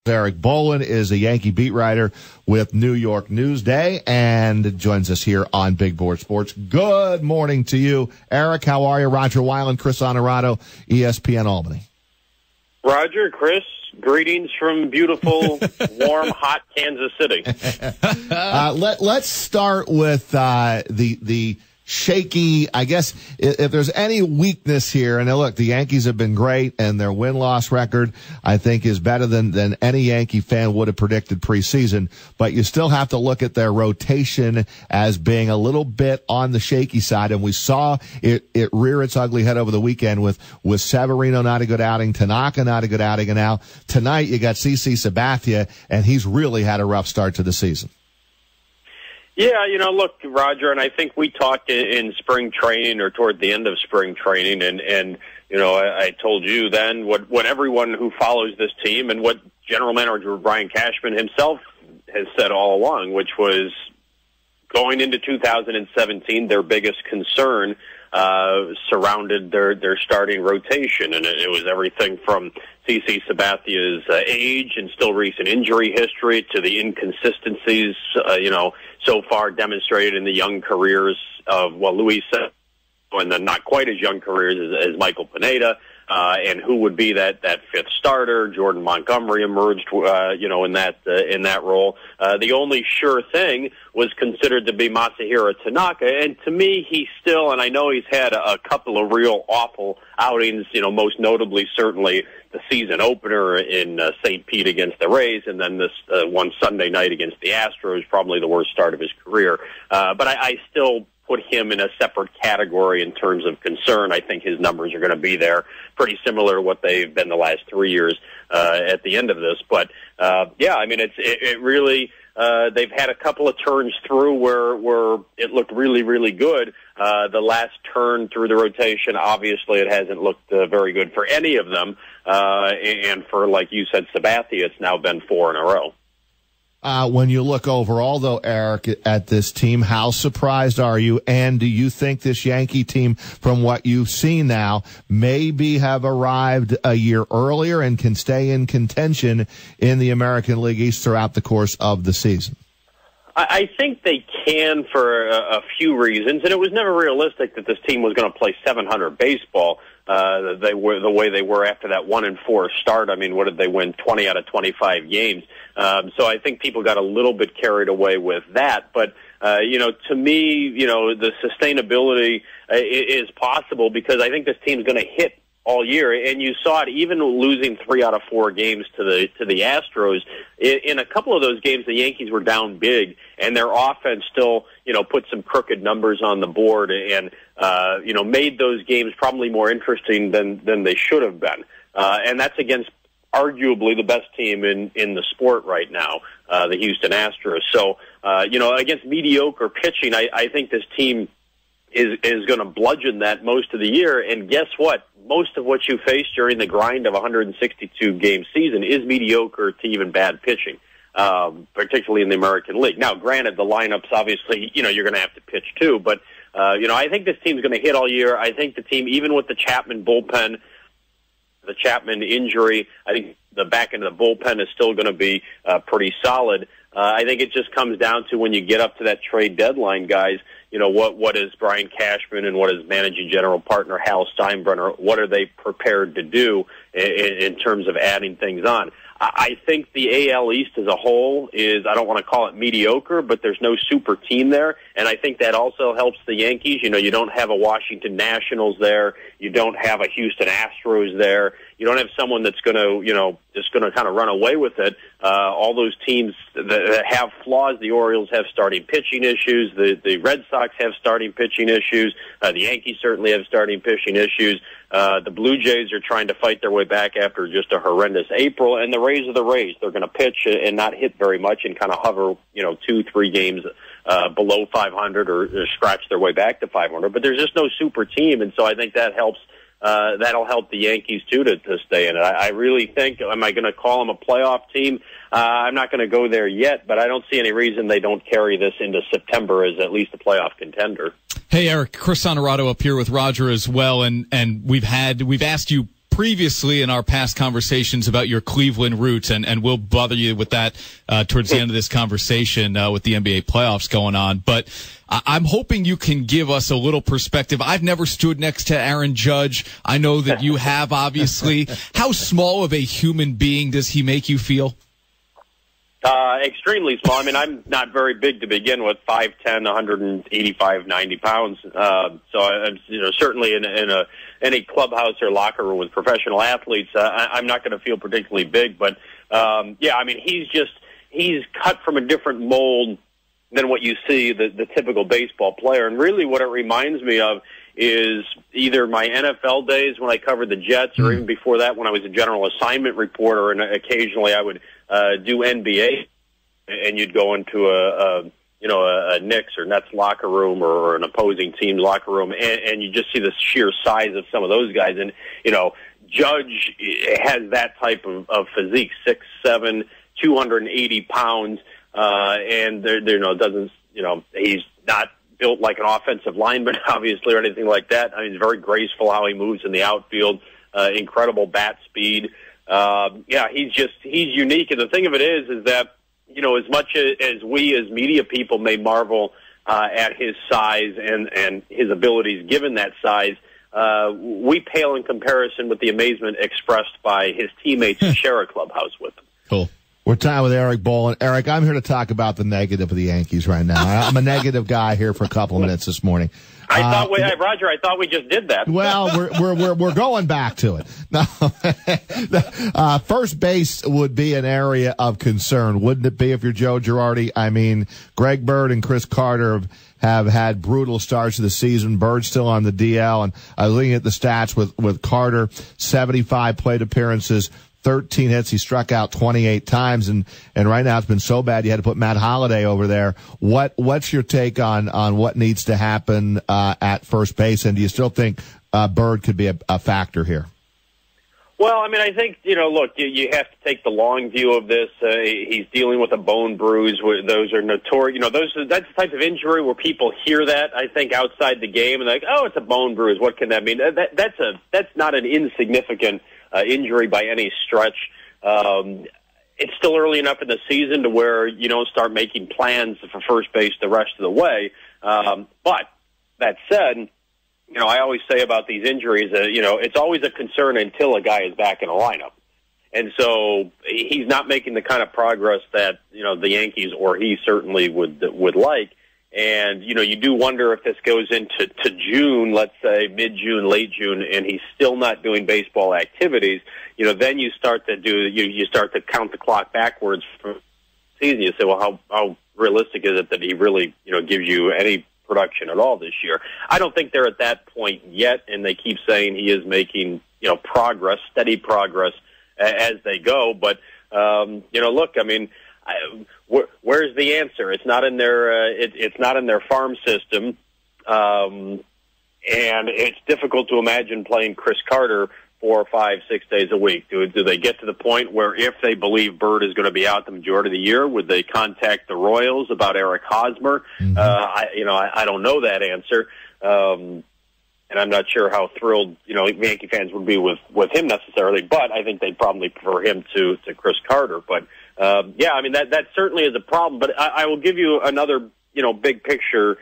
Erik Boland is a Yankee beat writer with New York Newsday and joins us here on Big Board Sports. Good morning to you, Erik. How are you? Roger Weiland, Chris Honorato, ESPN Albany. Roger, Chris, greetings from beautiful, warm, hot Kansas City. Let's start with the shaky, I guess, if there's any weakness here, and look, the Yankees have been great, and their win-loss record, I think, is better than any Yankee fan would have predicted preseason, but you still have to look at their rotation as being a little bit on the shaky side, and we saw it rear its ugly head over the weekend with Severino not a good outing, Tanaka not a good outing, and now tonight you got CC Sabathia, and he's really had a rough start to the season. Yeah, look, Roger, and I think we talked in spring training or toward the end of spring training, and I told you then what everyone who follows this team and what General Manager Brian Cashman himself has said all along, which was going into 2017, their biggest concern surrounded their starting rotation, and it was everything from CC Sabathia's age and still recent injury history to the inconsistencies, so far demonstrated in the young careers of, Luis, and then not quite as young careers as Michael Pineda, and who would be that fifth starter. Jordan Montgomery emerged, in that role. The only sure thing was considered to be Masahiro Tanaka, and to me, he still, and I know he's had a couple of real awful outings, most notably certainly the season opener in St. Pete against the Rays, and then this one Sunday night against the Astros, probably the worst start of his career. But I still put him in a separate category in terms of concern. I think his numbers are going to be there, pretty similar to what they've been the last 3 years at the end of this. But it really they've had a couple of turns through where it looked really, really good. The last turn through the rotation, obviously, it hasn't looked very good for any of them. And for, like you said, Sabathia, it's now been 4 in a row. When you look overall, though, Erik, at this team, how surprised are you? And do you think this Yankee team, from what you've seen now, maybe have arrived a year earlier and can stay in contention in the American League East throughout the course of the season? I think they can for a few reasons, and it was never realistic that this team was going to play 700 baseball. They were the way they were after that 1-4 start. I mean, what did they win? 20 out of 25 games. So I think people got a little bit carried away with that. But to me, the sustainability is possible because I think this team's going to hit all year, and you saw it even losing 3 out of 4 games to the Astros. In a couple of those games, the Yankees were down big, and their offense still, put some crooked numbers on the board and, made those games probably more interesting than they should have been. And that's against arguably the best team in the sport right now, the Houston Astros. So, against mediocre pitching, I think this team is going to bludgeon that most of the year. And guess what? Most of what you face during the grind of a 162-game season is mediocre to even bad pitching, particularly in the American League. Now, granted, the lineups, obviously, you're going to have to pitch too. But, I think this team's going to hit all year. I think the team, even with the Chapman bullpen, the Chapman injury, I think the back end of the bullpen is still going to be pretty solid. I think it just comes down to when you get up to that trade deadline, guys, what is Brian Cashman and what is managing general partner Hal Steinbrenner, what are they prepared to do in terms of adding things on? I think the AL East as a whole is, I don't want to call it mediocre, but there's no super team there, and I think that also helps the Yankees. You don't have a Washington Nationals there. You don't have a Houston Astros there. You don't have someone that's going to, just going to kind of run away with it. All those teams that have flaws, the Orioles have starting pitching issues. The Red Sox have starting pitching issues. The Yankees certainly have starting pitching issues. The Blue Jays are trying to fight their way back after just a horrendous April, and the Rays are the Rays. They're going to pitch and not hit very much and kind of hover, 2-3 games below 500 or scratch their way back to 500. But there's just no super team, and so I think that helps. That'll help the Yankees too to stay in it. I really think, am I going to call them a playoff team? I'm not going to go there yet, but I don't see any reason they don't carry this into September as at least a playoff contender. Hey, Erik, Chris Honorato up here with Roger as well, and we've asked you previously in our past conversations about your Cleveland roots, and we'll bother you with that towards the end of this conversation with the NBA playoffs going on. But I'm hoping you can give us a little perspective. I've never stood next to Aaron Judge. I know that you have, obviously. How small of a human being does he make you feel? Extremely small. I mean, I'm not very big to begin with, 5'10", 185, 90 pounds. So I'm, certainly in any clubhouse or locker room with professional athletes, I'm not going to feel particularly big. But, yeah, I mean, he's cut from a different mold than what you see the typical baseball player. And really what it reminds me of is either my NFL days when I covered the Jets, or even before that when I was a general assignment reporter, and occasionally I would do NBA, and you'd go into a Knicks or Nets locker room or an opposing team's locker room, and you just see the sheer size of some of those guys. And, Judge has that type of physique, 6'7", 280 pounds, and he's not built like an offensive lineman, obviously, or anything like that. I mean, he's very graceful how he moves in the outfield, incredible bat speed. He's unique. And the thing of it is that, as much as we as media people may marvel at his size and his abilities given that size, we pale in comparison with the amazement expressed by his teammates who share a clubhouse with him. Cool. We're talking with Erik Boland. Erik, I'm here to talk about the negative of the Yankees right now. I'm a negative guy here for a couple of minutes this morning. Roger, I thought we just did that. Well, we're going back to it. Now, first base would be an area of concern, wouldn't it be, if you're Joe Girardi? I mean, Greg Bird and Chris Carter have had brutal starts to the season. Bird's still on the DL, and looking at the stats with Carter, 75 plate appearances, 13 hits. He struck out 28 times, and right now it's been so bad you had to put Matt Holliday over there. What's your take on what needs to happen at first base, and do you still think Bird could be a factor here? Well, I mean, I think, look, you have to take the long view of this. He's dealing with a bone bruise. Those are notorious. That's the type of injury where people hear that, I think, outside the game, and like, oh, it's a bone bruise. What can that mean? That's not an insignificant injury by any stretch. It's still early enough in the season to where you don't start making plans for first base the rest of the way. But that said, I always say about these injuries, it's always a concern until a guy is back in a lineup. And so he's not making the kind of progress that, the Yankees or he certainly would like. And, you do wonder if this goes into June, let's say mid-June, late June, and he's still not doing baseball activities, then you start to you start to count the clock backwards from the season. You say, well, how realistic is it that he really, gives you any production at all this year? I don't think they're at that point yet, and they keep saying he is making, progress, steady progress as they go. But, look, I mean, where's the answer? It's not in their it's not in their farm system, and it's difficult to imagine playing Chris Carter 4 or 5, 6 days a week. Do they get to the point where if they believe Bird is going to be out the majority of the year, would they contact the Royals about Eric Hosmer? Mm-hmm. I don't know that answer, and I'm not sure how thrilled Yankee fans would be with him necessarily. But I think they'd probably prefer him to Chris Carter. But I mean that certainly is a problem. But I will give you another big picture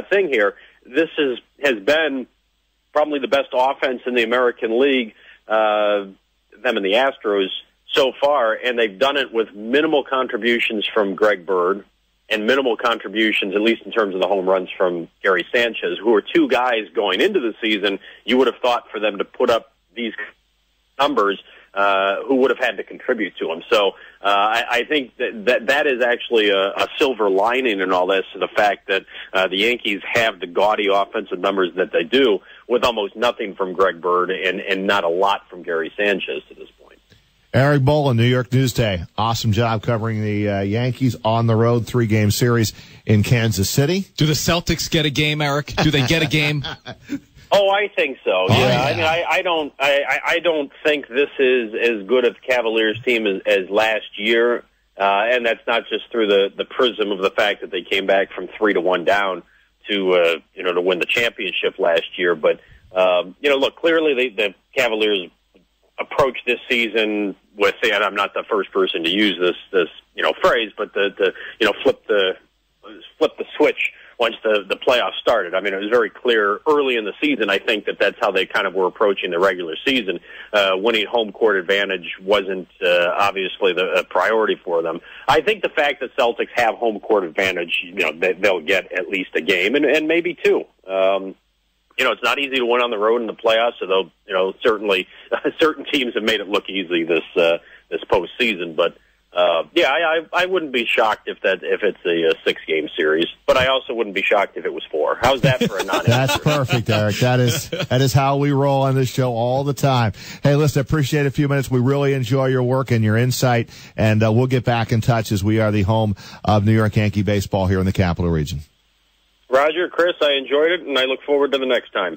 thing here. This has been probably the best offense in the American League, them and the Astros so far, and they've done it with minimal contributions from Greg Bird and minimal contributions, at least in terms of the home runs, from Gary Sanchez, who are two guys going into the season you would have thought for them to put up these numbers who would have had to contribute to him. So I think that is actually a silver lining in all this, the fact that the Yankees have the gaudy offensive numbers that they do with almost nothing from Greg Bird and not a lot from Gary Sanchez to this point. Erik Boland, New York Newsday. Awesome job covering the Yankees on the road 3-game series in Kansas City. Do the Celtics get a game, Erik? Do they get a game? Oh, I think so. Yeah, yeah. I mean, I don't think this is as good a Cavaliers team as last year, and that's not just through the prism of the fact that they came back from 3-1 down to win the championship last year. But look, clearly the Cavaliers approach this season with, and I'm not the first person to use this phrase, but the flip the switch once the playoffs started. I mean, it was very clear early in the season, I think, that's how they kind of were approaching the regular season. Winning home court advantage wasn't obviously the priority for them. I think the fact that Celtics have home court advantage, they'll get at least a game and maybe two. It's not easy to win on the road in the playoffs, so they'll, certainly certain teams have made it look easy this postseason, but I wouldn't be shocked if it's a 6-game series, but I also wouldn't be shocked if it was 4. How's that for a non-answer? That's perfect, Erik. That is how we roll on this show all the time. Hey, listen, I appreciate a few minutes. We really enjoy your work and your insight, and we'll get back in touch as we are the home of New York Yankee baseball here in the Capital Region. Roger, Chris, I enjoyed it, and I look forward to the next time.